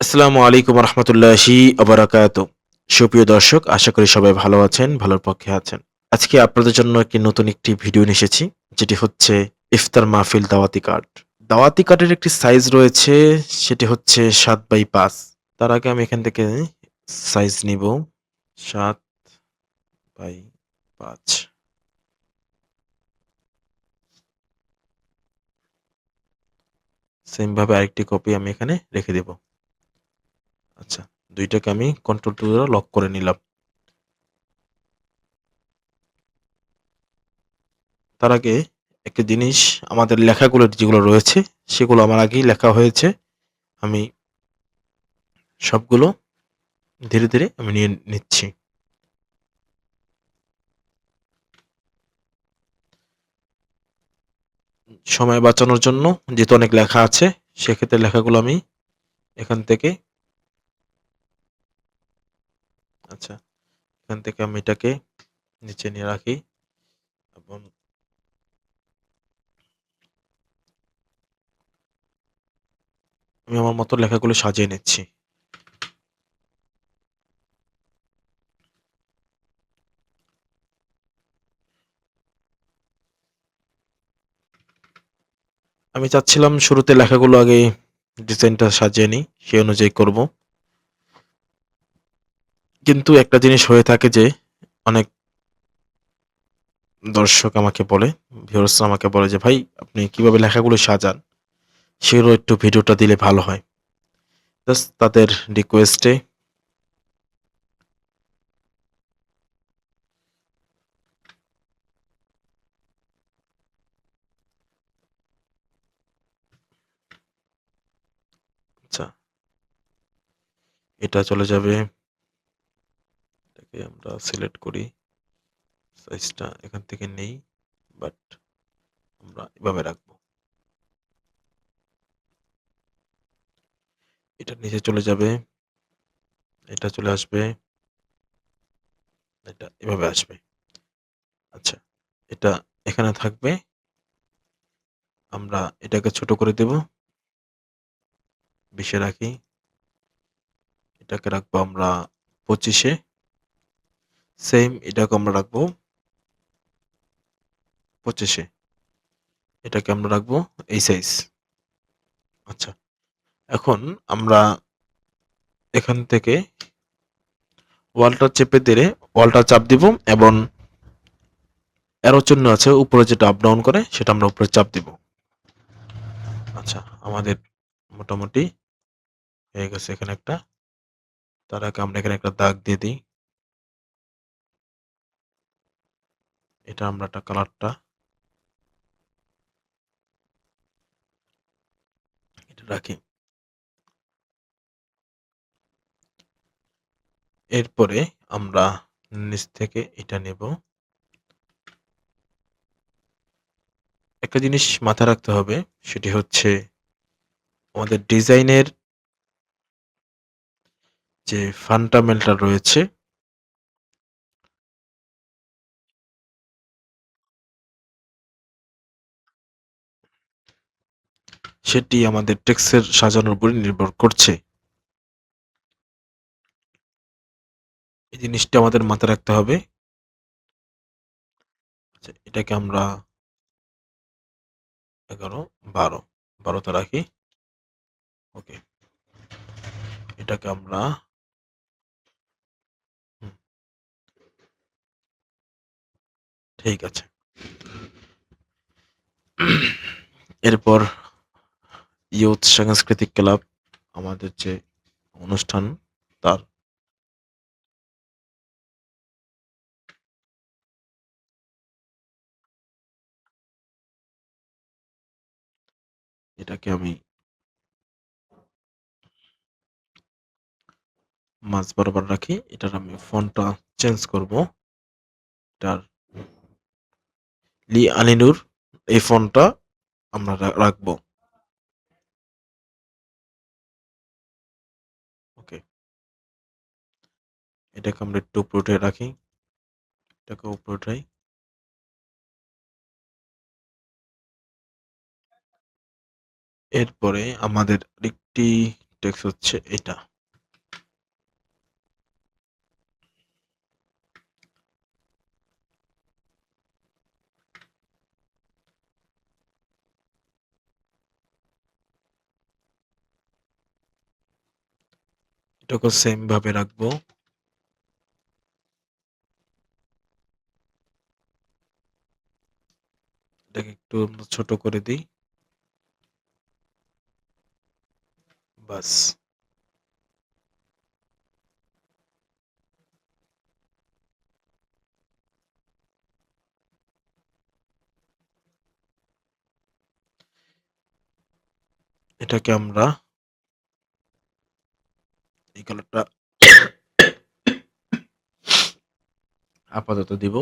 আসসালামু আলাইকুম রহমতুল্লাহি আবরাকাত। সুপ্রিয় দর্শক, আশা করি সবাই ভালো আছেন, ভালোর পক্ষে আছেন। আজকে আপনাদের জন্য নতুন একটি ভিডিও নিয়ে এসেছি, যেটি হচ্ছে ইফতার মাহফিল দাওয়াতি কার্ড। দাওয়াতি কার্ডের একটি সাইজ রয়েছে, সেটি হচ্ছে 7x5। তার আগে আমি এখান থেকে সাইজ নিব 7x5। সেম ভাবে আরেকটি কপি আমি এখানে রেখে দেব। আচ্ছা, দুইটাকে আমি কন্ট্রোল টুল দ্বারা লক করে নিলাম। তার আগে একটা জিনিস, আমাদের লেখাগুলো যেগুলো রয়েছে সেগুলো আমার আগেই লেখা হয়েছে। আমি সবগুলো ধীরে ধীরে আমি নিয়ে নিচ্ছি। সময় বাঁচানোর জন্য, যেহেতু অনেক লেখা আছে, সেক্ষেত্রে লেখাগুলো আমি এখান থেকে আচ্ছা এখান থেকে আমি এটাকে নিচে নিয়ে রাখি এবং আমি আমার মতো লেখাগুলো সাজিয়ে নিচ্ছি। আমি চাচ্ছিলাম শুরুতে লেখাগুলো আগে ডিজাইনটা সাজিয়ে নিই, সেই অনুযায়ী করব। কিন্তু একটা জিনিস হয়ে থাকে যে অনেক দর্শক আমাকে বলে, ভিউয়ার্সরা আমাকে বলে যে ভাই, আপনি কিভাবে লেখাগুলো সাজান, সেগুলো একটু ভিডিওটা দিলে ভালো হয়। জাস্ট তাদের রিকোয়েস্টে আচ্ছা, এটা চলে যাবে। এটাকে আমরা সিলেক্ট করি, সাইজটা এখান থেকে নেই, বাট আমরা এভাবে রাখবো। এটা নিচে চলে যাবে, এটা চলে আসবে, এটা এভাবে আসবে। আচ্ছা, এটা এখানে থাকবে। আমরা এটাকে ছোট করে দেব, 20-এ রাখি। এটাকে রাখবো আমরা 25-এ। সেম এটাকে আমরা রাখবো 25-এ। এটাকে আমরা রাখবো এই সাইজ। আচ্ছা, এখন আমরা এখান থেকে ওয়ালটা চেপে দিলে ওয়ালটা চাপ দিব এবং অ্যারো চিহ্ন আছে উপরে, যেটা আপ ডাউন করে, সেটা আমরা উপরে চাপ দিব। আচ্ছা, আমাদের মোটামুটি হয়ে গেছে এখানে একটা। তার আগে আমরা এখানে একটা দাগ দিয়ে দিই। এটা আমরা একটা কালারটা এটা রাখি। এরপরে আমরা নিচ থেকে এটা নেব। একটা জিনিস মাথায় রাখতে হবে, সেটি হচ্ছে আমাদের ডিজাইনের যে ফান্ডামেন্টাল রয়েছে, সেটি আমাদের টেক্সটের সাজানোর উপরে নির্ভর করছে। এই জিনিসটা আমাদের মাথায় রাখতে হবে। আচ্ছা, এটাকে আমরা 11, 12, 12তে রাখি। ওকে, এটাকে আমরা হুম, ঠিক আছে। এরপর ইয়ুথ সাংস্কৃতিক ক্লাব, আমাদের যে অনুষ্ঠান, তার এটাকে আমি মাঝ বরাবর রাখি। এটার আমি ফন্টটা চেঞ্জ করব। এটার লি আলিনুর, এই ফন্টটা আমরা রাখবো। ওকে, এটাকে আমরা একটু উপরে উঠে রাখি। এটাকে উপরে উঠাই। এরপরে আমাদের একটি টেক্সট হচ্ছে এটা। এটাকেও সেম ভাবে রাখবো। এটাকে একটু ছোট করে দিই, বাস। এটাকে আমরা এই কালারটা আপাতত দিব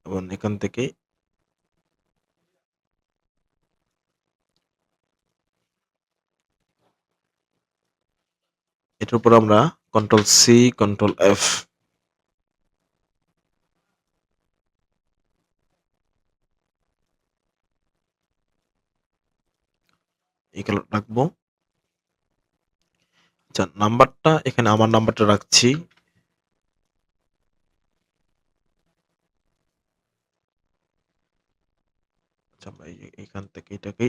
এবং এখান থেকে এটার উপর আমরা কন্ট্রোল সি কন্ট্রোল এফ এই কালার রাখবো। আচ্ছা, নাম্বারটা এখানে আমার নাম্বারটা রাখছি। আচ্ছা, আমরা এখান থেকে এটাকে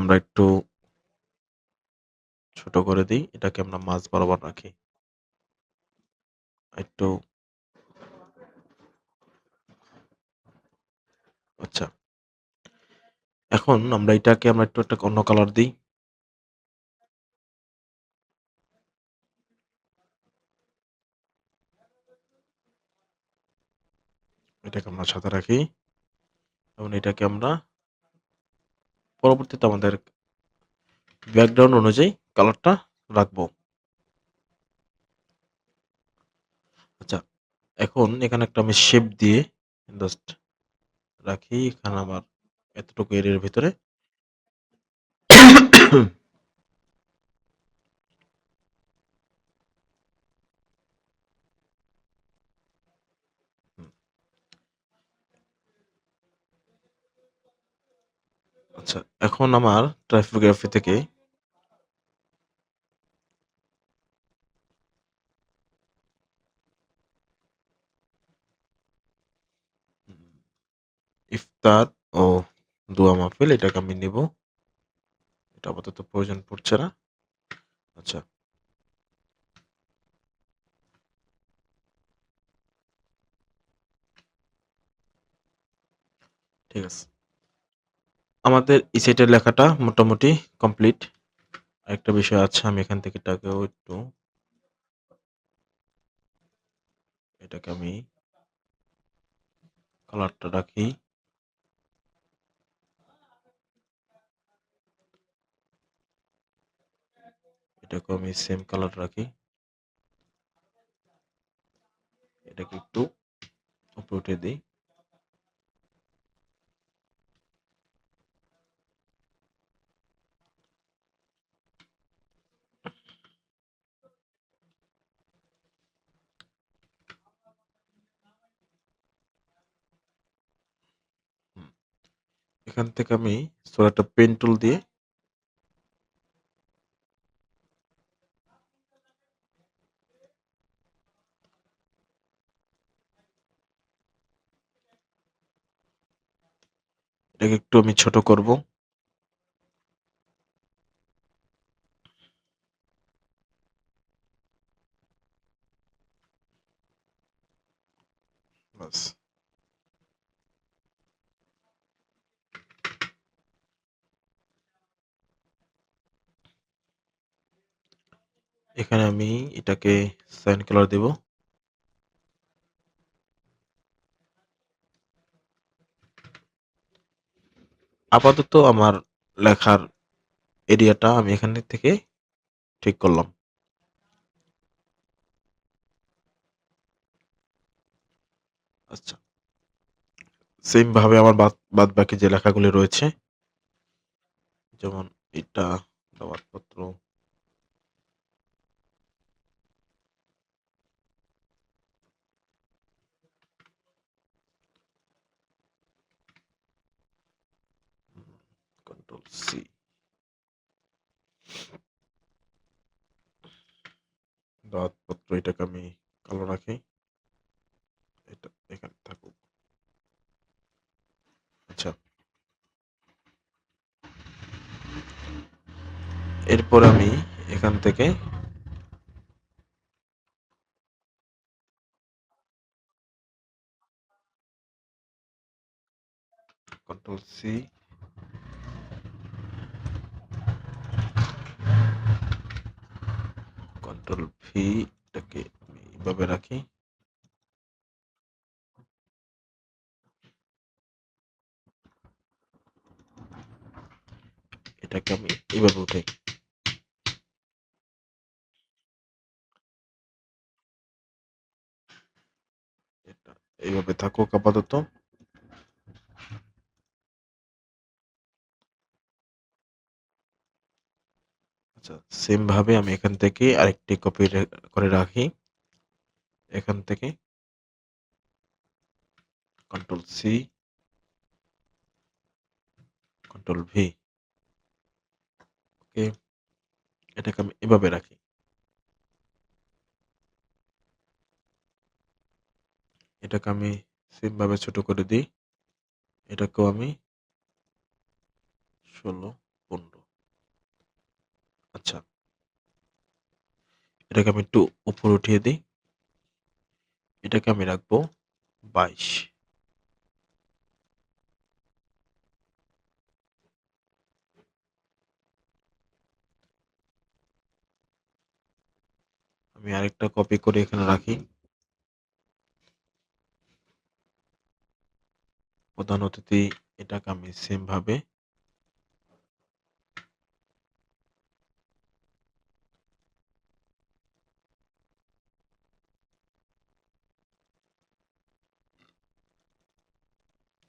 আমরা একটু ছোট করে দিই। এটাকে আমরা মাঝ বরাবর রাখি একটু। আচ্ছা, এখন আমরা এটাকে আমরা একটু একটা অন্য কালার দিই। এটাকে আমরা সাদা রাখি এবং এটাকে আমরা পরবর্তীতে আমাদের ব্যাকগ্রাউন্ড অনুযায়ী কালারটা রাখবো। আচ্ছা, এখন এখানে একটা আমি শেপ দিয়ে জাস্ট রাখি। এখানে আমার এতটুকু এরিয়ার ভিতরে আচ্ছা, এখন আমার টাইপোগ্রাফি থেকে ইফতার ও দোয়া মাহফিল এটাকে আমি নিব। এটা আপাতত প্রয়োজন পড়ছে না। আচ্ছা, ঠিক আছে। আমাদের এই সাইটের লেখাটা মোটামুটি কমপ্লিট। আরেকটা বিষয় আছে, আমি এখান থেকে এটাকেও একটু এটাকে আমি কালারটা রাখি। এটাকেও আমি সেম কালার রাখি। এটাকে একটু উপরে উঠে দিই। হুম, এখান থেকে আমি ছোট একটা পেন টুল দিয়ে এটাকে একটু আমি ছোট করব। বাস। এখানে আমি এটাকে সাইন কালার দেব। আপাতত আমার লেখার এরিয়াটা আমি এখান থেকে ঠিক করলাম। আচ্ছা, সেম ভাবে আমার বাদ বাকি যে লেখাগুলি রয়েছে, যেমন এটা দাওয়াতপত্র, কন্ট্রোল সি, দাওয়াতপত্র এটাকে আমি কালো রাখি, এটা এখানে থাকুক। আচ্ছা, এরপর আমি এখান থেকে কন্ট্রোল সি, কন্ট্রোল ভি, এটাকে আমি এইভাবে রাখি। এটাকে আমি এইভাবে উঠাই। এটা এইভাবে থাকুক আপাতত। আচ্ছা, সেম ভাবে আমি এখান থেকে আরেকটি কপি করে রাখি। এখান থেকে কন্ট্রোল সি, কন্ট্রোল ভি, ওকে, এটাকে আমি এভাবে রাখি। এটাকে আমি সেম ভাবে ছোট করে দিই। এটাকেও আমি 16, 15। আচ্ছা, এটাকে আমি একটু উপরে উঠিয়ে দিই। এটাকে আমি রাখবো 22। আমি আরেকটা কপি করে এখানে রাখি। প্রধান অতিথি, এটাকে আমি সেম ভাবে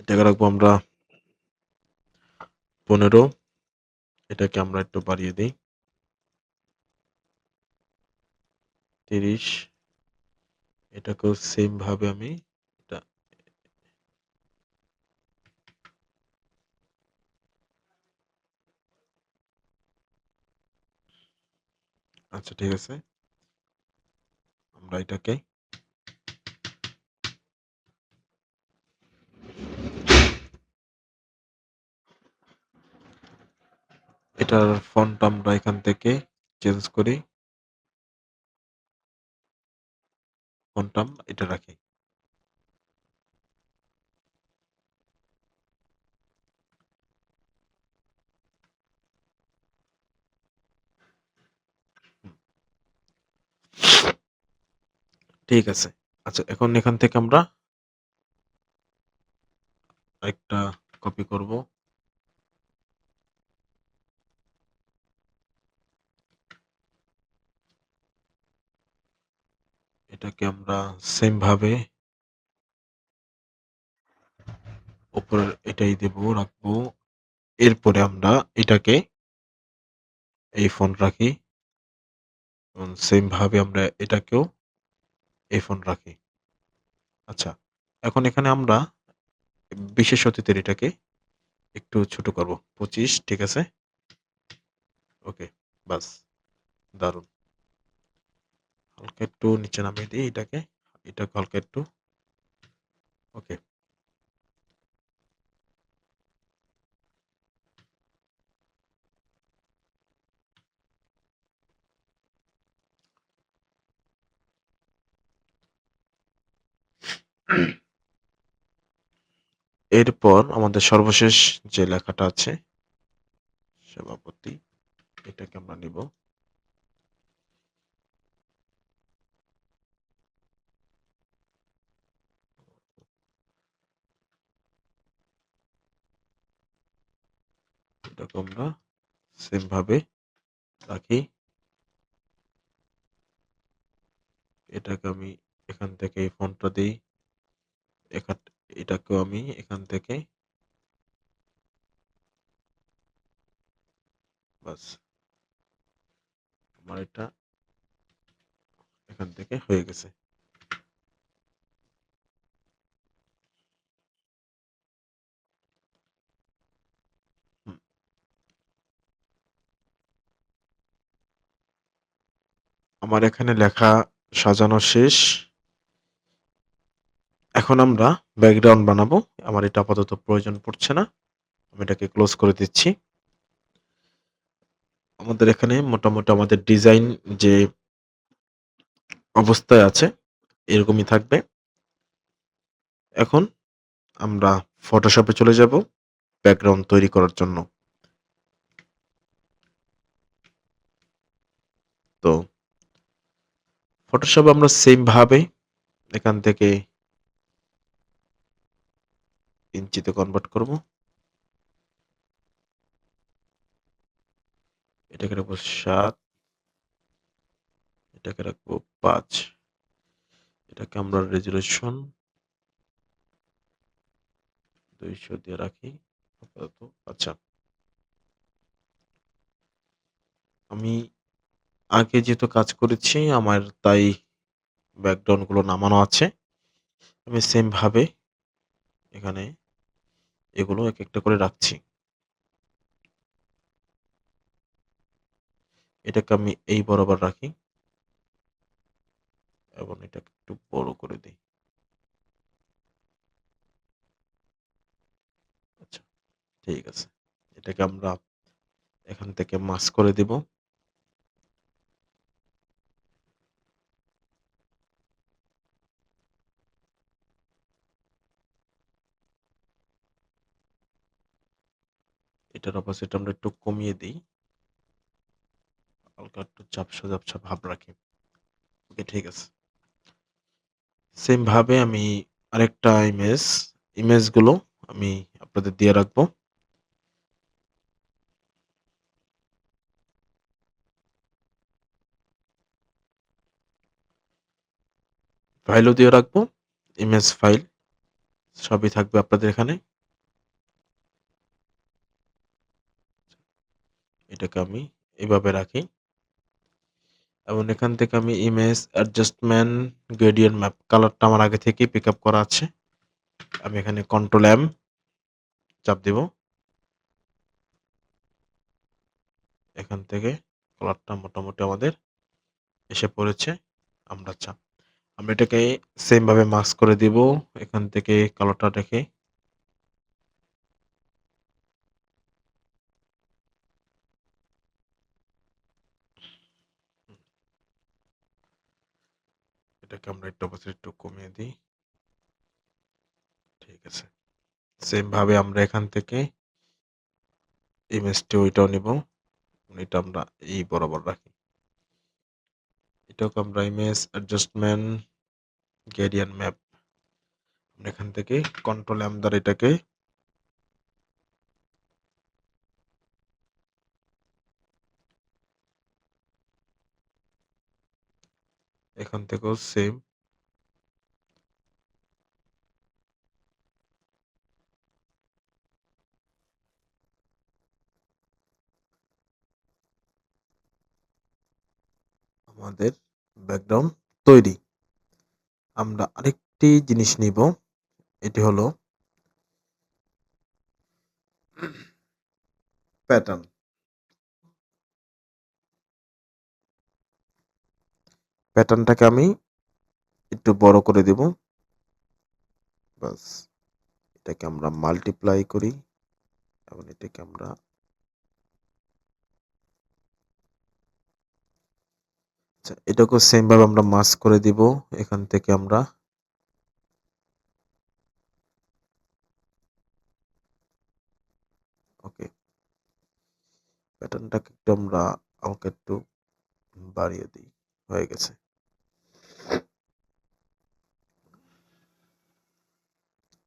এটাকে রাখবো আমরা 15। এটাকে আমরা একটু বাড়িয়ে দিই 30। এটাকেও সেম ভাবে আমি এটা, আচ্ছা ঠিক আছে, আমরা এটাকে এটার ফন্ট আমরা এখান থেকে চেঞ্জ করি, ফন্ট এটা রাখি। ঠিক আছে। আচ্ছা, এখন এখান থেকে আমরা একটা কপি করব। এটাকে আমরা সেম ভাবে উপরের এটাই দেব, রাখবো। এরপরে আমরা এটাকে এই ফন্ট রাখি এবং সেম ভাবে আমরা এটাকেও এই ফন্ট রাখি। আচ্ছা, এখন এখানে আমরা বিশেষ অতিথির এটাকে একটু ছোট করব, 25। ঠিক আছে, ওকে, বাস, দারুণ। হালকা একটু নিচে নামিয়ে দিই এটাকে, এটাকে হালকা একটু, ওকে। এরপর আমাদের সর্বশেষ যে লেখাটা আছে, সভাপতি, এটাকে আমরা নিব। এটাকে আমরা সেম ভাবে রাখি। এটাকে আমি এখান থেকে এই ফন্টটা দিই, এটাকেও আমি এখান থেকে বাস আমার এটা এখান থেকে হয়ে গেছে। হুম, আমার এখানে লেখা সাজানো শেষ। এখন আমরা ব্যাকগ্রাউন্ড বানাবো। আমার এটা আপাতত প্রয়োজন পড়ছে না। আমি এটাকে ক্লোজ করে দিচ্ছি। আমাদের এখানে মোটামুটি আমাদের ডিজাইন যে অবস্থায় আছে এরকমই থাকবে। এখন আমরা ফটোশপে চলে যাব ব্যাকগ্রাউন্ড তৈরি করার জন্য। তো ফটোশপ আমরা সেম ভাবে এখান থেকে ইঞ্চিতে কনভার্ট করব। এটাকে রাখবো 7, এটাকে রাখবো 5, এটাকে আমরা রেজুলেশন 200 দিয়ে রাখি আপাতত। আচ্ছা, আমি আগে যেহেতু কাজ করেছি আমার তাই ব্যাকগ্রাউন্ড গুলো নামানো আছে। আমি সেম ভাবে এখানে এগুলো এক একটা করে রাখছি। এটাকে আমি এই বরাবর রাখি এবং এটাকে একটু বড় করে দিই। আচ্ছা, ঠিক আছে। এটাকে আমরা এখান থেকে মাস্ক করে দিব। এটার অপোজিট আমরা একটু কমিয়ে দিই, হালকা একটু ঝাপসা ঝাপসা ভাব রাখি। ওকে, ঠিক আছে। সেম ভাবে আমি আরেকটা ইমেজগুলো আমি আপনাদের দিয়ে রাখবো। ফাইলও দিয়ে রাখবো, ইমেজ ফাইল সবই থাকবে আপনাদের এখানে। এটাকে আমি এভাবে রাখি এবং এখান থেকে আমি ইমেজ অ্যাডজাস্টমেন্ট গ্রেডিয়েন্ট ম্যাপ কালারটা আমার আগে থেকেই পিক আপ করা আছে। আমি এখানে কন্ট্রোল এম চাপ দিব। এখান থেকে কালারটা মোটামুটি আমাদের এসে পড়েছে। আমরা এটাকে সেম ভাবে মাস্ক করে দিব। এখান থেকে কালারটা রেখে এটাকে আমরা একটু অবশ্যই একটু কমিয়ে দিই। ঠিক আছে। সেম ভাবে আমরা এখান থেকে ইমেজটি ওইটাও নিব। এটা আমরা এই বরাবর রাখি। এটাকে আমরা ইমেজ অ্যাডজাস্টমেন্ট গ্রেডিয়েন্ট ম্যাপ এখান থেকে কন্ট্রোল এম দ্বারা এটাকে এখান থেকেও সেম আমাদের ব্যাকগ্রাউন্ড তৈরি। আমরা আরেকটি জিনিস নিব, এটি হলো প্যাটার্ন। প্যাটার্নটাকে আমি একটু বড় করে দেব। বাস, এটাকে আমরা মাল্টিপ্লাই করি এবং এটাকে আমরা আচ্ছা এটাকেও সেম ভাবে আমরা মাস্ক করে দিব। এখান থেকে আমরা ওকে, প্যাটার্নটাকে একটু আমরা আমাকে একটু বাড়িয়ে দিই। হয়ে গেছে।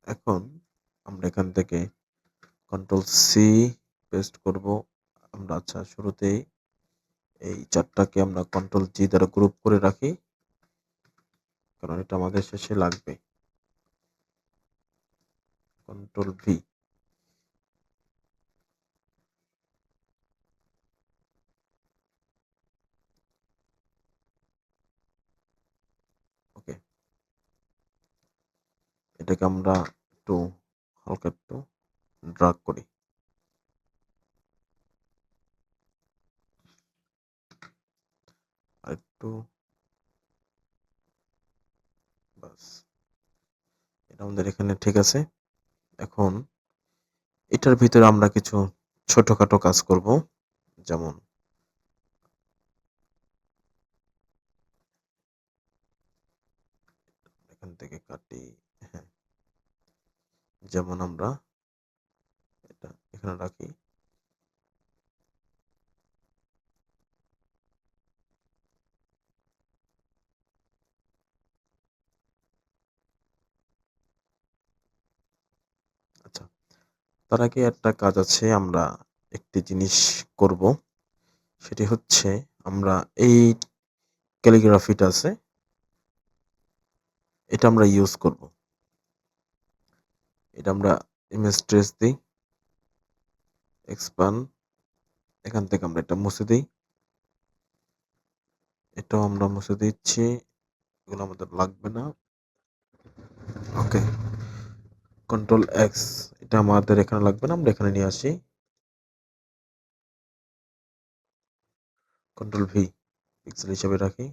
এখন আমরা এখান থেকে কন্ট্রোল সি পেস্ট করব। আমরা আচ্ছা শুরুতেই এই চারটাকে আমরা কন্ট্রোল জি দ্বারা গ্রুপ করে রাখি, কারণ এটা আমাদের শেষে লাগবে। Control V. ওকে, এটাকে আমরা একটু হালকা একটু ড্রাগ করি। আর একটু, বাস, এটা আমাদের এখানে ঠিক আছে। এখন এটার ভিতরে আমরা কিছু ছোটখাটো কাজ করব, যেমন এখান থেকে কাটি। হ্যাঁ, যেমন আমরা এটা এখানে রাখি। আচ্ছা, তার আগে একটা কাজ আছে, আমরা একটি জিনিস করব, সেটি হচ্ছে আমরা এই ক্যালিগ্রাফিটা আছে, এটা আমরা ইউজ করব। এটা আমরা ইমেজ ট্রেস দিই, এক্সপান্ড, এখান থেকে আমরা এটা মুছে দিই, এটাও আমরা মুছে দিচ্ছি, এগুলো আমাদের লাগবে না। ওকে, কন্ট্রোল এক্স, এটা আমাদের এখানে লাগবে না, আমরা এখানে নিয়ে আসি। কন্ট্রোল ভি, পিক্সেল হিসেবে রাখি।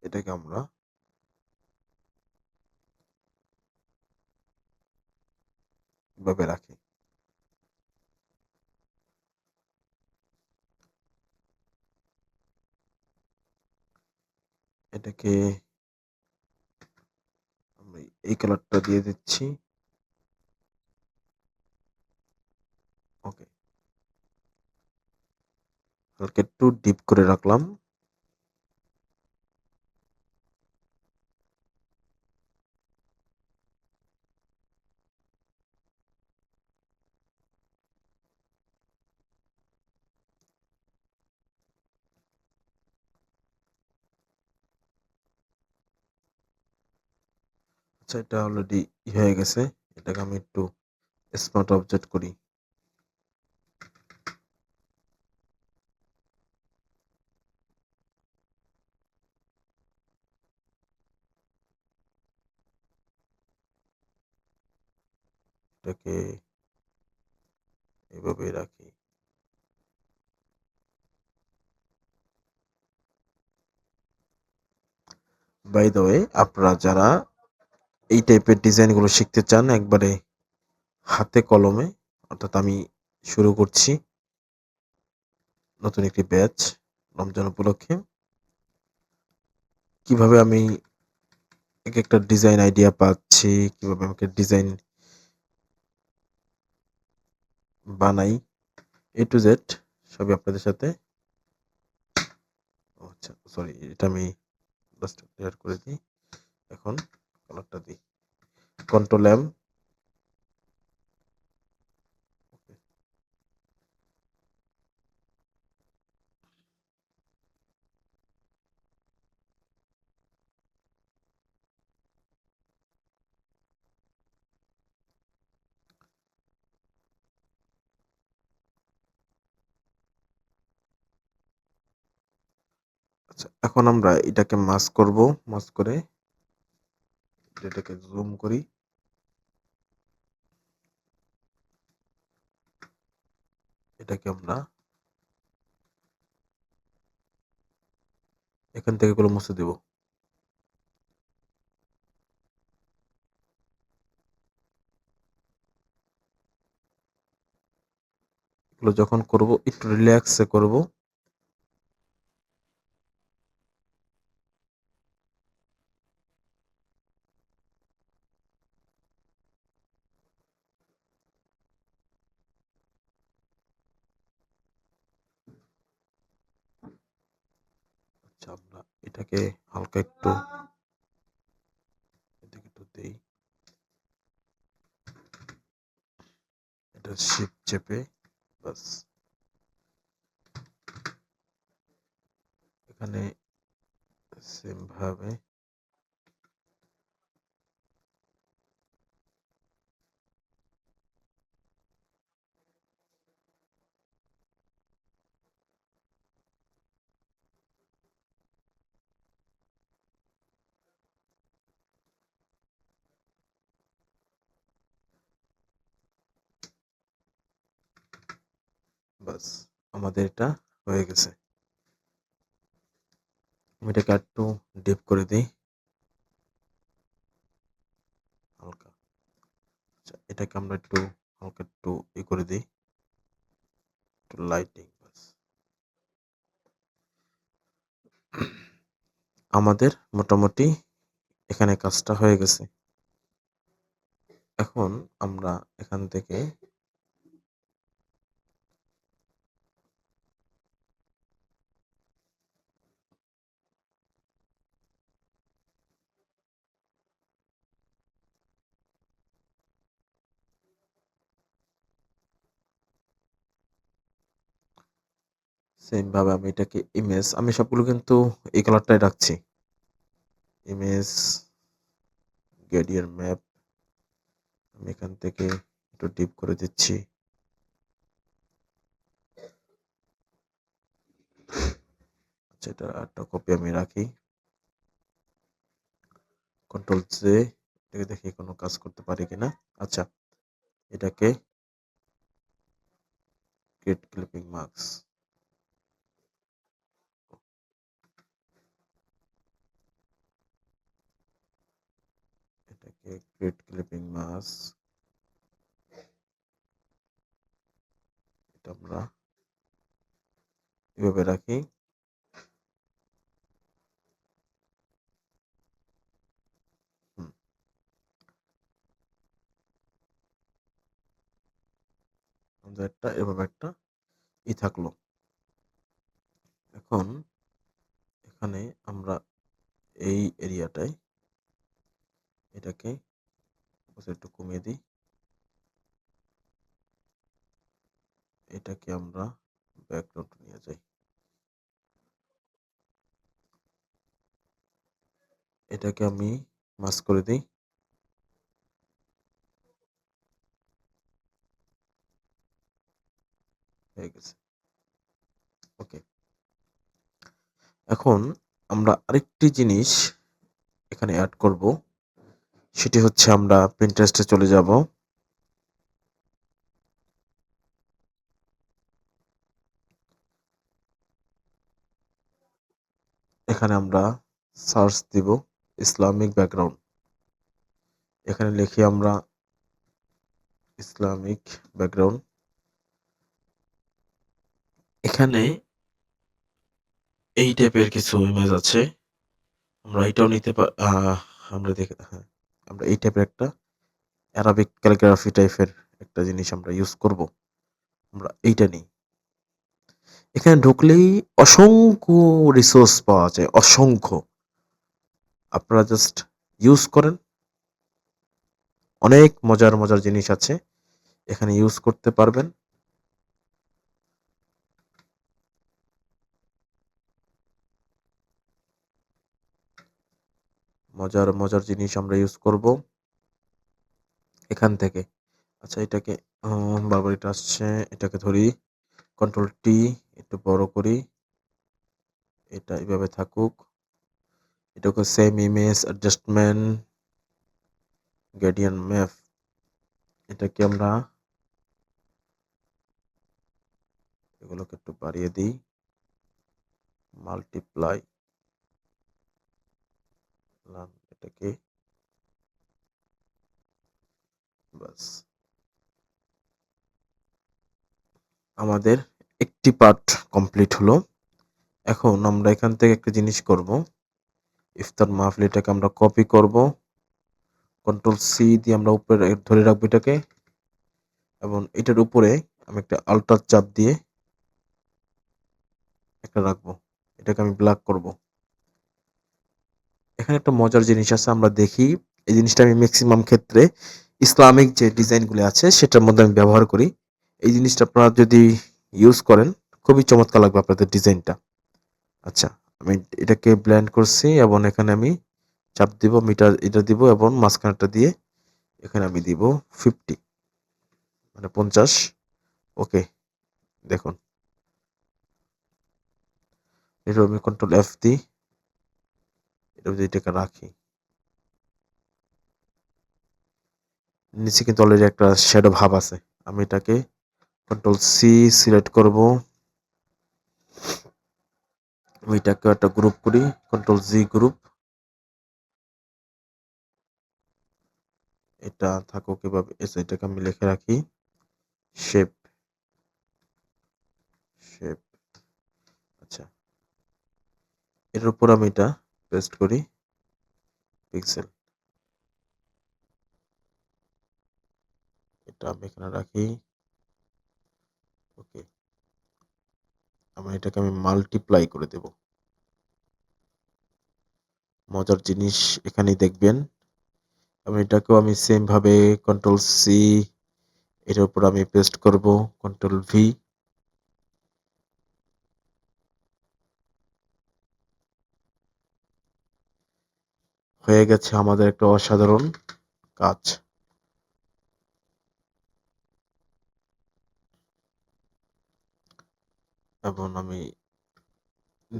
এটাকে আমরা এভাবে রাখি। এটাকে আমি এই কালারটা দিয়ে দিচ্ছি। ওকে, হালকা একটু ডিপ করে রাখলাম। আচ্ছা, এটা অলরেডি হয়ে গেছে, এটাকে আমি একটু স্মার্ট অবজেক্ট করি। এটাকে এভাবে রাখি। বাই দ্য ওয়ে, আপনারা যারা এই টাইপের ডিজাইনগুলো শিখতে চান একবারে হাতে কলমে, অর্থাৎ আমি শুরু করছি নতুন একটি ব্যাচ রমজান উপলক্ষে, কিভাবে আমি এক একটা ডিজাইন আইডিয়া পাচ্ছি, কিভাবে আমাকে ডিজাইন বানাই, এ টু জেড সবই আপনাদের সাথে। আচ্ছা, সরি, এটা আমি জাস্ট ক্লিয়ার করে দিই। এখন কালারটা দিই, কন্ট্রোল এম। আচ্ছা, এখন আমরা এটাকে মাস্ক করব, মাস্ক করে এটাকে জুম করি। এটাকে আমরা এখান থেকে এগুলো মুছে দেব। এগুলো যখন করব একটু রিল্যাক্সে করব। আচ্ছা, আমরা এটাকে হালকা একটু এদিকে একটু দেই, এটা শিপ চেপে বাস এখানে সেম ভাবে বাস আমাদের এটা হয়ে গেছে। আমি এটাকে একটু ডিপ করে দিই হালকা। আচ্ছা, এটাকে আমরা একটু হালকা একটু করে দিই, একটু লাইটিং বাস। আমাদের মোটামুটি এখানে কাজটা হয়ে গেছে। এখন আমরা এখান থেকে সেম ভাবে আমি এটাকে ইমেজ, আমি সবগুলো কিন্তু এই কালারটাই রাখছি। ইমেজ গ্রেডিয়েন্ট ম্যাপ আমি এখান থেকে একটু ডিপ করে দিচ্ছি। আচ্ছা, এটা একটা কপি আমি রাখি, কন্ট্রোল জে, এটাকে দেখি কোনো কাজ করতে পারি কিনা। আচ্ছা, এটাকে ক্রিয়েট ক্লিপিং মার্কস, এটাকে ক্রিয়েট ক্লিপিং মার্কস, এটা আমরা এভাবে রাখি। আমাদের একটা এভাবে একটা থাকলো। এখন এখানে আমরা এই এরিয়াটায় এটাকে একটু কমিয়ে দিই, এটাকে আমরা ব্যাকগ্রাউন্ড নিয়ে যাই, এটাকে আমি মাস্ক করে দিই। হয়ে গেছে, ওকে। এখন আমরা আরেকটি জিনিস এখানে অ্যাড করব, সেটি হচ্ছে আমরা পিন্টারেস্টে চলে যাব। এখানে আমরা সার্চ দিব ইসলামিক ব্যাকগ্রাউন্ড, এখানে লিখি আমরা ইসলামিক ব্যাকগ্রাউন্ড। এখানে এই টাইপের কিছু ইমেজ আছে, আমরা এটাও নিতে আমরা দেখে, হ্যাঁ, আমরা এই টাইপের একটা অ্যারাবিক ক্যালিগ্রাফি টাইপের একটা জিনিস আমরা ইউজ করব। আমরা এইটা নিই, এখানে ঢুকলেই অসংখ্য রিসোর্স পাওয়া যায়, অসংখ্য। আপনারা জাস্ট ইউজ করেন, অনেক মজার মজার জিনিস আছে এখানে ইউজ করতে পারবেন। মজার মজার জিনিস আমরা ইউজ করব এখান থেকে। আচ্ছা, এটাকে বারবার এটা আসছে, এটাকে ধরি, কন্ট্রোল টি, একটু বড় করি, এটা এইভাবে থাকুক। এটাকে same image adjustment gradient map, এটাকে আমরা এগুলোকে একটু বাড়িয়ে দিই, মাল্টিপ্লাই, এটাকে বাস। আমাদের একটি পার্ট কমপ্লিট হলো। এখন আমরা এখান থেকে একটা জিনিস করব, ইফতার মাহফিল, এটাকে আমরা কপি করব, কন্ট্রোল সি দিয়ে আমরা উপরে ধরে রাখবো এটাকে, এবং এটার উপরে আমি একটা আল্টার চাপ দিয়ে একটা রাখবো, এটাকে আমি ব্ল্যাক করব। এখানে একটা মজার জিনিস আছে, আমরা দেখি এই জিনিসটা আমি ম্যাক্সিমাম ক্ষেত্রে ইসলামিক যে ডিজাইনগুলো আছে সেটার মধ্যে আমি ব্যবহার করি। এই জিনিসটা আপনারা যদি ইউজ করেন খুবই চমৎকার লাগবে আপনাদের ডিজাইনটা। আচ্ছা, আমি এটাকে ব্লেন্ড করছি এবং এখানে আমি চাপ দিব, মিটার এটা দিব এবং মাঝখানেরটা দিয়ে এখানে আমি দিব 50, মানে 50। ওকে, দেখুন এটা আমি কন্ট্রোল এফ দিই, এটা যদি এটাকে রাখি, নিচে কিন্তু অলরেডি একটা শ্যাডো ভাব আছে। আমি এটাকে কন্ট্রোল সি সিলেক্ট করব, আমি এটাকে একটা গ্রুপ করি, কন্ট্রোল জি গ্রুপ, এটা থাকুক এভাবে, এটাকে আমি লিখে রাখি শেপ, শেপ। আচ্ছা, এর উপর আমি এটা পেস্ট করি পিক্সেল, এটা আমি এখানে রাখি। ওকে, এটাকে আমি মাল্টিপ্লাই করে দেব। মজার জিনিস এখানেই দেখবেন। এটাকেও আমি সেম ভাবে কন্ট্রোল সি, এর উপর আমি পেস্ট করব, কন্ট্রোল ভি। হয়ে গেছে আমাদের একটা অসাধারণ কাজ। এবং আমি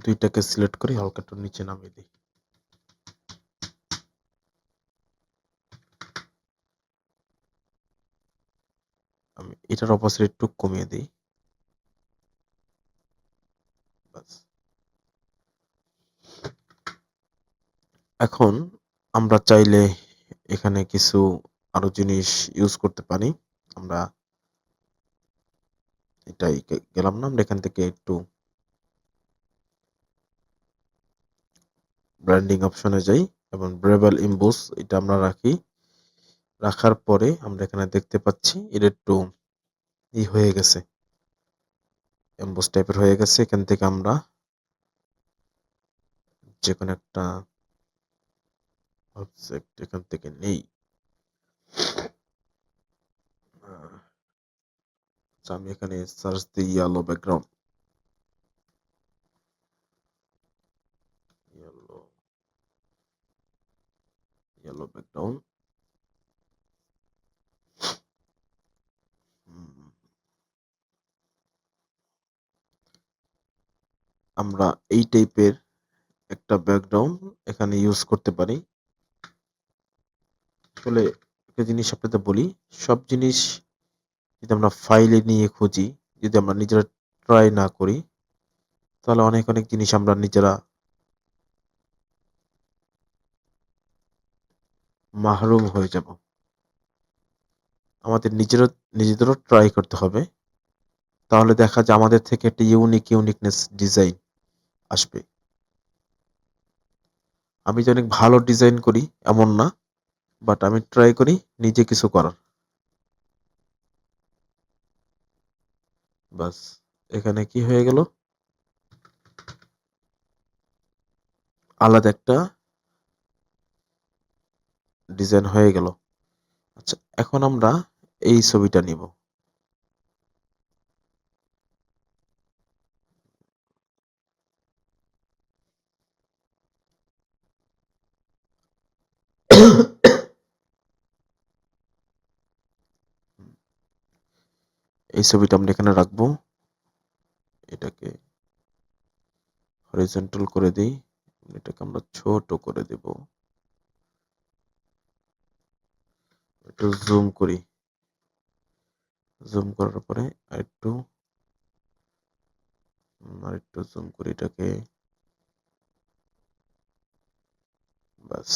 দুইটাকে সিলেক্ট করি, হালকা একটু নিচে নামিয়ে দিই। আমি এটার অপোজিট একটু কমিয়ে দিই, বাস। এখন আমরা চাইলে এখানে কিছু আরো জিনিস ইউজ করতে পারি। আমরা এটাই গেলাম না, আমরা এখান থেকে একটু ব্র্যান্ডিং অপশনে যাই এবং ব্রেভেল ইম্বোস এটা আমরা রাখি। রাখার পরে আমরা এখানে দেখতে পাচ্ছি এটা একটু হয়ে গেছে, এমবোস টাইপের হয়ে গেছে। এখান থেকে আমরা যে কোনো একটা অবজেক্ট এখান থেকে নেই। আমি এখানে সার্চ দিই yellow background, yellow, yellow background. আমরা এই টাইপের একটা ব্যাকগ্রাউন্ড এখানে ইউজ করতে পারি। আসলে একটা জিনিস আপনাদের বলি, সব জিনিস যদি আমরা ফাইলে নিয়ে খুঁজি, যদি আমরা নিজেরা ট্রাই না করি, তাহলে অনেক অনেক জিনিস আমরা নিজেরা মাহরুম হয়ে যাব। আমাদের নিজেদেরও ট্রাই করতে হবে, তাহলে দেখা যায় আমাদের থেকে একটা ইউনিকনেস ডিজাইন আসবে। আমি যে অনেক ভালো ডিজাইন করি এমন না, বাট আমি ট্রাই করি নিজে কিছু করার। বাস, এখানে কি হয়ে গেল, আলাদা একটা ডিজাইন হয়ে গেল। আচ্ছা, এখন আমরা এই ছবিটা নিব। এই ছবিটা আমরা এখানে রাখবো, এটাকে হরিজন্টাল করে দিই, এটাকে আমরা ছোট করে দেব, একটু জুম করি, জুম করার পরে আরেকটু জুম করি এটাকে, বাস।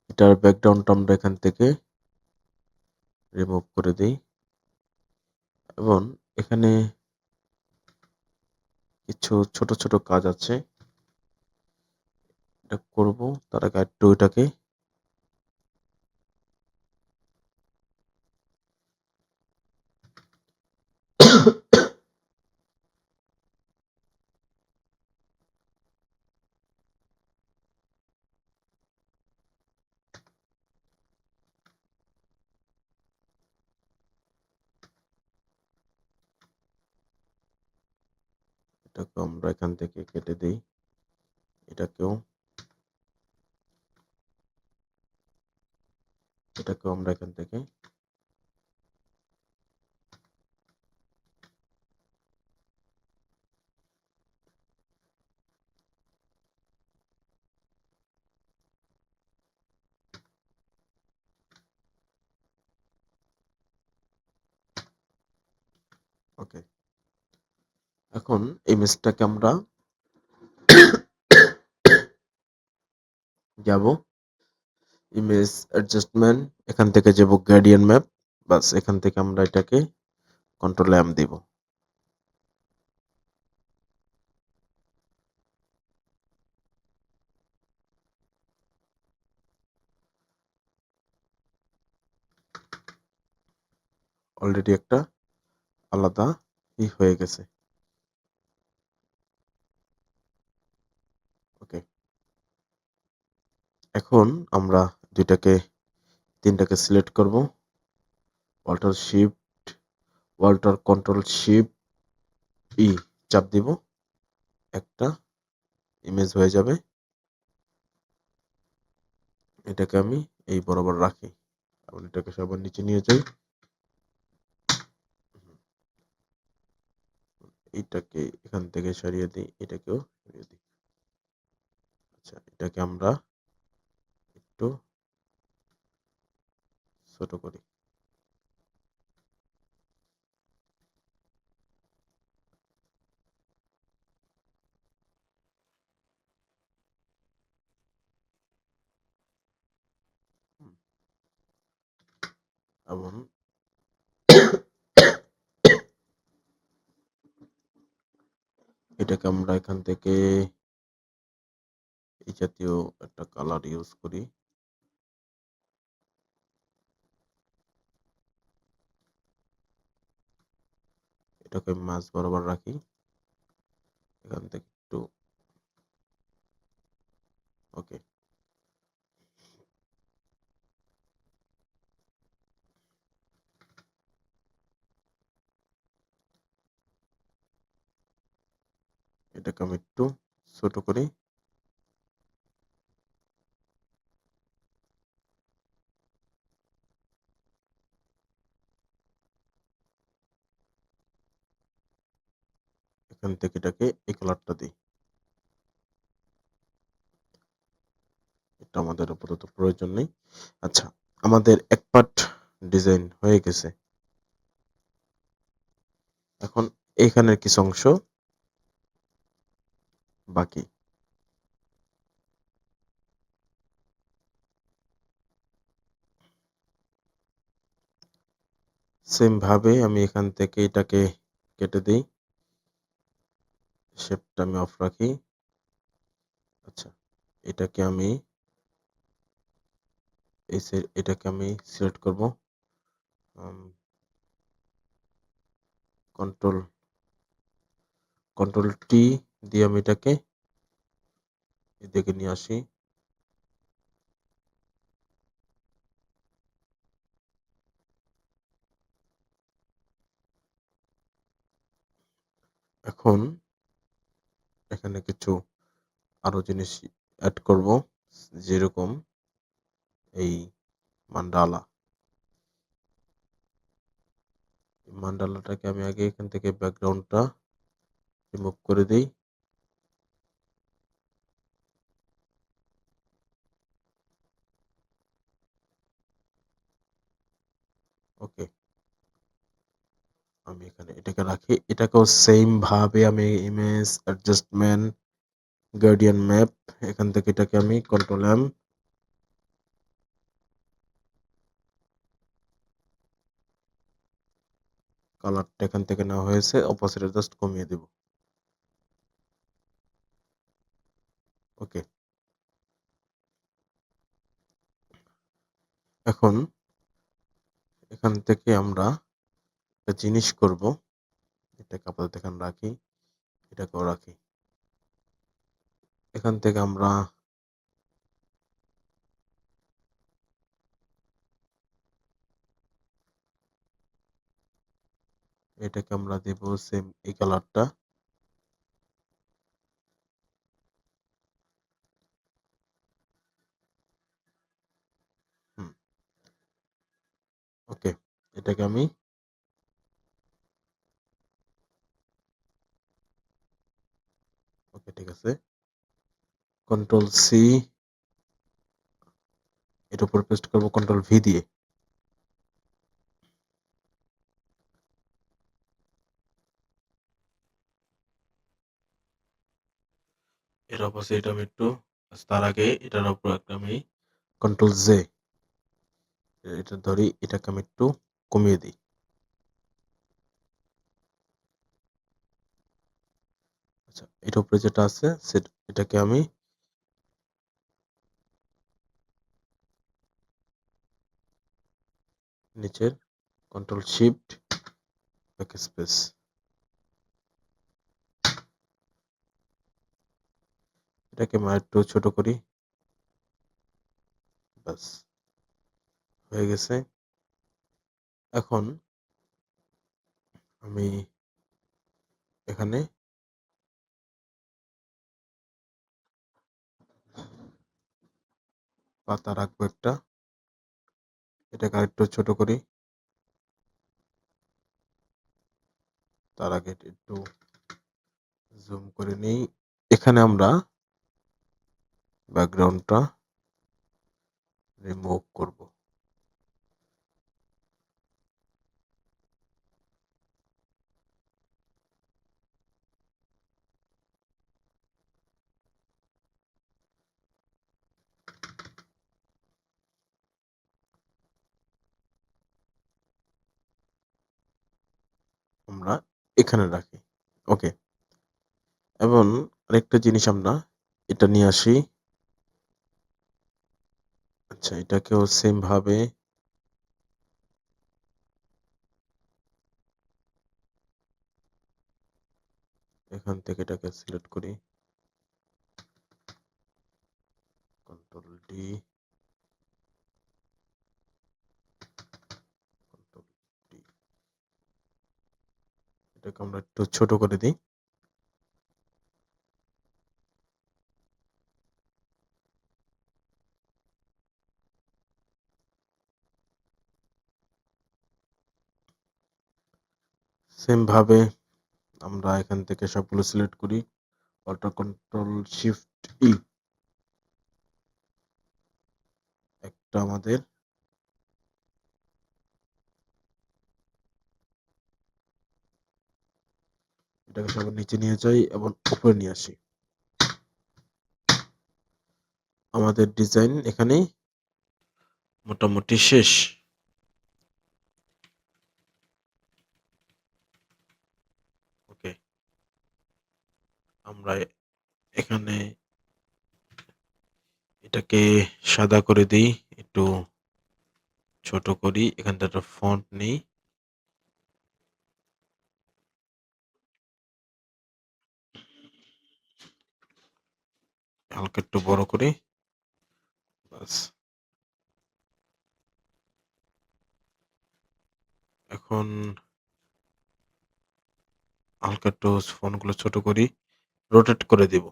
এটার ব্যাকগ্রাউন্ডটা আমরা এখান থেকে রিমুভ করে দিই এবং এখানে কিছু ছোট ছোট কাজ আছে, এটা করব। তার আগে একটু এটাকে এটাকে আমরা এখান থেকে কেটে দিই, এটাকেও আমরা এখান থেকে ওকে। এখন ইমেজটাকে আমরা যাব ইমেজ অ্যাডজাস্টমেন্ট, এখান থেকে যাব গ্রেডিয়েন্ট ম্যাপ, বাস এখান থেকে আমরা এটাকে কন্ট্রোল এম দিব। অলরেডি একটা আলাদা হয়ে গেছে। ওকে, এখন আমরা তিনটাকে সিলেক্ট করব, ওয়াল্টার কন্ট্রোল শিফট ই চাপ দিব, একটা ইমেজ হয়ে যাবে। এটাকে আমি এই বরাবর রাখি, এবং এটাকে সবার নিচে নিয়ে যাই, এটাকে এখান থেকে সরিয়ে দিই, এটাকেও সরিয়ে দিই। আচ্ছা, এটাকে আমরা একটু ছোট করি। এবং এটাকে আমরা এখান থেকে এই জাতীয় একটা কালার ইউজ করি। এটাকে মাঝ বরাবর রাখি, এখান থেকে একটু ওকে। এটাকে আমি একটু ছোট করি। এখান থেকে এটাকে এই কালারটা দিই, এটা আমাদের আপাতত প্রয়োজন নেই। আচ্ছা, আমাদের এক পার্ট ডিজাইন হয়ে গেছে। এখন এখানের কিছু অংশ বাকি। সেম ভাবে আমি এখান থেকে এটাকে কেটে দিই, শেপটা আমি অফ রাখি। আচ্ছা, এটাকে আমি এটাকে আমি সিলেক্ট করব, কন্ট্রোল কন্ট্রোল টি দিয়ে আমি এটাকে এদিকে নিয়ে আসি। এখন এখানে কিছু আরো জিনিস অ্যাড করব, যেরকম এই মান্ডালা। মান্ডালাটাকে আমি আগে এখান থেকে ব্যাকগ্রাউন্ডটা রিমুভ করে দিই। ওকে, আমি এখানে এটাকে রাখি, এটাকেও সেম ভাবে আমি ইমেজ অ্যাডজাস্টমেন্ট গার্ডিয়ান ম্যাপ, এখান থেকে এটাকে আমি কন্ট্রোল এম, কালারটা এখান থেকে নেওয়া হয়েছে, অপোজিটে জাস্ট কমিয়ে দেব। ওকে, এখন এখান থেকে আমরা একটা জিনিস করব, এটাকে আপাতত এখানে রাখি, এটাকেও রাখি। এখান থেকে আমরা এটাকে আমরা দেব সেম এই কালারটা, এটাকে আমি ওকে, ঠিক আছে। কন্ট্রোল সি, এর উপর পেস্ট করব কন্ট্রোল ভি দিয়ে। এর অপোজিট আমি একটু, তার আগে এটার উপর একটা আমি কন্ট্রোল জে, এটা ধরি, এটাকে আমি একটু কমিয়ে দিই। আচ্ছা, এর উপরে যেটা আছে এটাকে আমি নিচের কন্ট্রোল শিফট ব্যাকস্পেস, এটাকে আমি একটু ছোট করি। ব্যাস, হয়ে গেছে। এখন আমি এখানে পাতা রাখবো একটা, এটাকে আরেকটু ছোট করি। তার আগে একটু জুম করে নিই। এখানে আমরা ব্যাকগ্রাউন্ডটা রিমুভ করব। আমরা এখানে রাখি। ওকে, এবং আরেকটা জিনিস আমরা এটা নিয়ে আসি। আচ্ছা, এটাকেও সেম ভাবে এখান থেকে এটাকে সিলেক্ট করি, কন্ট্রোল ডি, কন্ট্রোল ডি, এটাকে আমরা একটু ছোট করে দিই। সেম ভাবে আমরা এখান থেকে সবগুলো সিলেক্ট করি, অল্টার কন্ট্রোল শিফট ই, একটা আমাদের এটাকে সবার নিচে নিয়ে যাই এবং উপরে নিয়ে আসি। আমাদের ডিজাইন এখানেই মোটামুটি শেষ। ওকে, আমরা এখানে এটাকে সাদা করে দিই, একটু ছোট করি, এখান থেকে একটা ফন্ট নিই, হালকা একটু বড় করি। বাস, এখন হালকা একটু ফন্টগুলো ছোট করি, রোটেট করে দিব।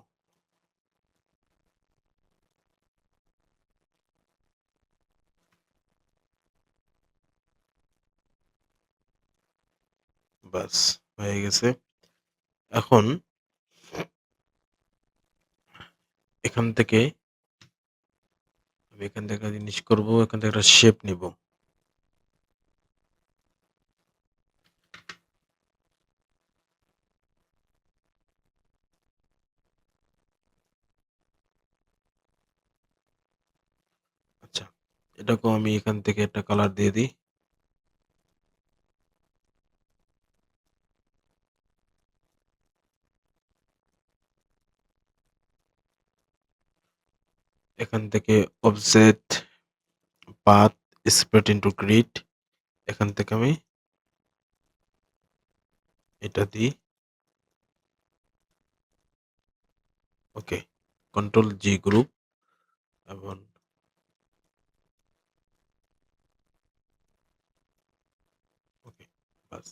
বাস, হয়ে গেছে। এখন এখান থেকে আমি এখান থেকে একটা জিনিস করব, এখান থেকে একটা শেপ নিব। আচ্ছা, এটাকেও আমি এখান থেকে একটা কালার দিয়ে দিই। এখান থেকে object path spread into grid, এখান থেকে আমি এটা দিই। ওকে, কন্ট্রোল জি গ্রুপ, এবং ওকে, বাস।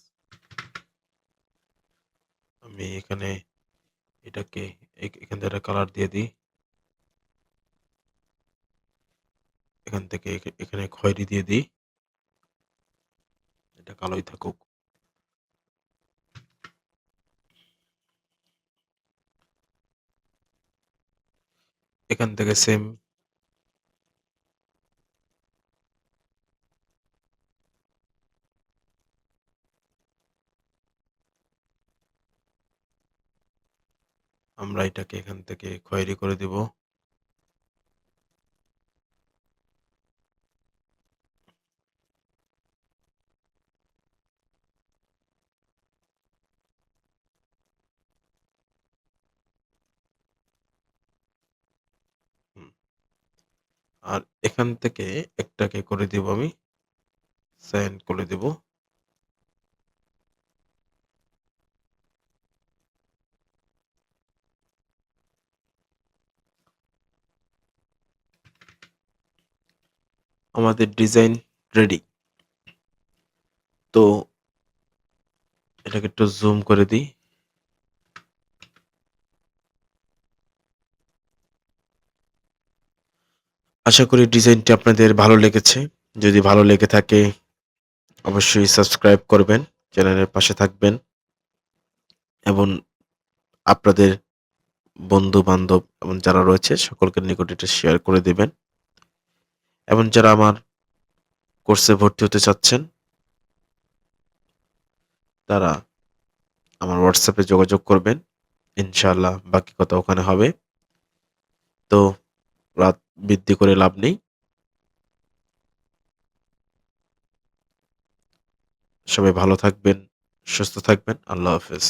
আমি এখানে এটাকে এখান থেকে একটা কালার দিয়ে দিই, এখান থেকে এখানে খয়েরি দিয়ে দিই। এটা কালোই থাকুক। এখান থেকে সেম আমরা এটাকে এখান থেকে খয়েরি করে দিব। হুম, আর এখান থেকে একটাকে করে দিব আমি সাইন করে দেব। আমাদের ডিজাইন রেডি। তো এটাকে একটু জুম করে দিই। আশা করি ডিজাইনটি আপনাদের ভালো লেগেছে। যদি ভালো লেগে থাকে অবশ্যই সাবস্ক্রাইব করবেন, চ্যানেলের পাশে থাকবেন এবং আপনাদের বন্ধু-বান্ধব এবং যারা রয়েছে সকলকে নিকট এটা শেয়ার করে দিবেন। এবং যারা আমার কোর্সে ভর্তি হতে চাচ্ছেন তারা আমার হোয়াটসঅ্যাপে যোগাযোগ করবেন। ইনশাআল্লাহ বাকি কথা ওখানে হবে। তো রাত বৃদ্ধি করে লাভ নেই। সবাই ভালো থাকবেন, সুস্থ থাকবেন। আল্লাহ হাফেজ।